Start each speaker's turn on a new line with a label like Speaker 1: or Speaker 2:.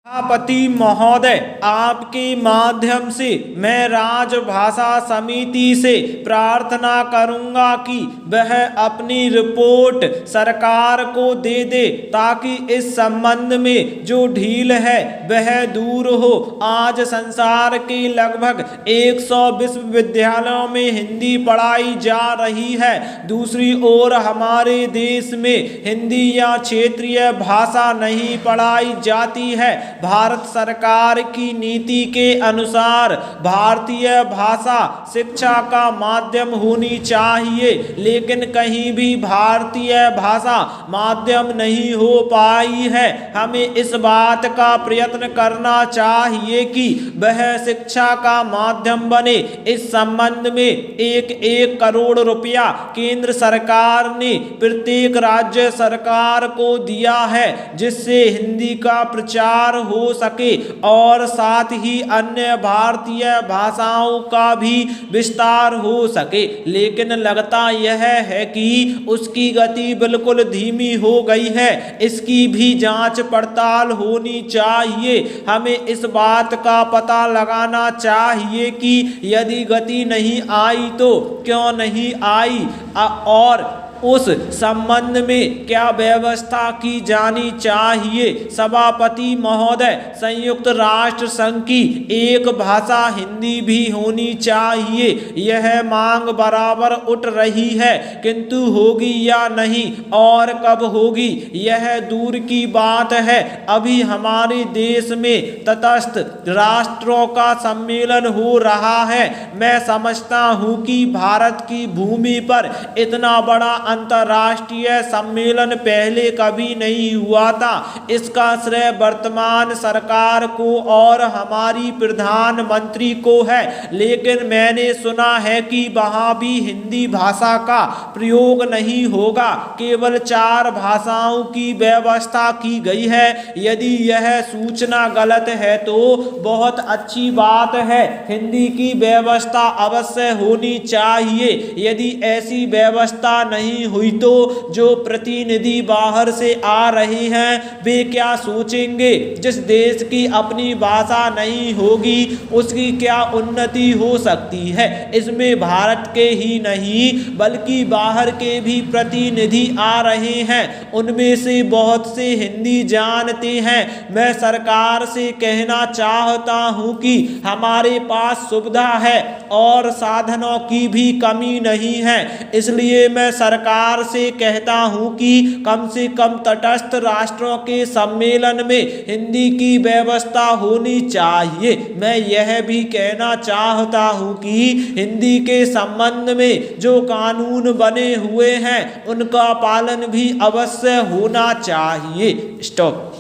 Speaker 1: सभापति महोदय, आपके माध्यम से मैं राजभाषा समिति से प्रार्थना करूंगा कि वह अपनी रिपोर्ट सरकार को दे दे ताकि इस संबंध में जो ढील है वह दूर हो। आज संसार के लगभग 100 विश्वविद्यालयों में हिंदी पढ़ाई जा रही है। दूसरी ओर हमारे देश में हिंदी या क्षेत्रीय भाषा नहीं पढ़ाई जाती है। भारत सरकार की नीति के अनुसार भारतीय भाषा शिक्षा का माध्यम होनी चाहिए, लेकिन कहीं भी भारतीय भाषा माध्यम नहीं हो पाई है। हमें इस बात का प्रयत्न करना चाहिए कि वह शिक्षा का माध्यम बने। इस संबंध में 1 करोड़ रुपया केंद्र सरकार ने प्रत्येक राज्य सरकार को दिया है, जिससे हिंदी का प्रचार हो सके और साथ ही अन्य भारतीय भाषाओं का भी विस्तार हो सके। लेकिन लगता यह है कि उसकी गति बिल्कुल धीमी हो गई है। इसकी भी जांच पड़ताल होनी चाहिए। हमें इस बात का पता लगाना चाहिए कि यदि गति नहीं आई तो क्यों नहीं आई और उस संबंध में क्या व्यवस्था की जानी चाहिए। सभापति महोदय, संयुक्त राष्ट्र संघ की एक भाषा हिंदी भी होनी चाहिए। यह मांग बराबर उठ रही है, किंतु होगी या नहीं और कब होगी यह दूर की बात है। अभी हमारे देश में तटस्थ राष्ट्रों का सम्मेलन हो रहा है। मैं समझता हूँ कि भारत की भूमि पर इतना बड़ा अंतर्राष्ट्रीय सम्मेलन पहले कभी नहीं हुआ था। इसका श्रेय वर्तमान सरकार को और हमारी प्रधानमंत्री को है, लेकिन मैंने सुना है कि वहां भी हिंदी भाषा का प्रयोग नहीं होगा। केवल 4 भाषाओं की व्यवस्था की गई है। यदि यह सूचना गलत है तो बहुत अच्छी बात है। हिंदी की व्यवस्था अवश्य होनी चाहिए। यदि ऐसी व्यवस्था नहीं हुई तो जो प्रतिनिधि बाहर से आ रहे हैं वे क्या सोचेंगे। जिस देश की अपनी भाषा नहीं होगी उसकी क्या उन्नति हो सकती है। इसमें भारत के ही नहीं बल्कि बाहर के भी प्रतिनिधि आ रहे हैं। उनमें से बहुत से हिंदी जानते हैं। मैं सरकार से कहना चाहता हूं कि हमारे पास सुविधा है और साधनों की भी कमी नहीं है। इसलिए मैं सरकार से कहता हूं कि कम से कम तटस्थ राष्ट्रों के सम्मेलन में हिंदी की व्यवस्था होनी चाहिए। मैं यह भी कहना चाहता हूं कि हिंदी के संबंध में जो कानून बने हुए हैं उनका पालन भी अवश्य होना चाहिए। स्टॉप।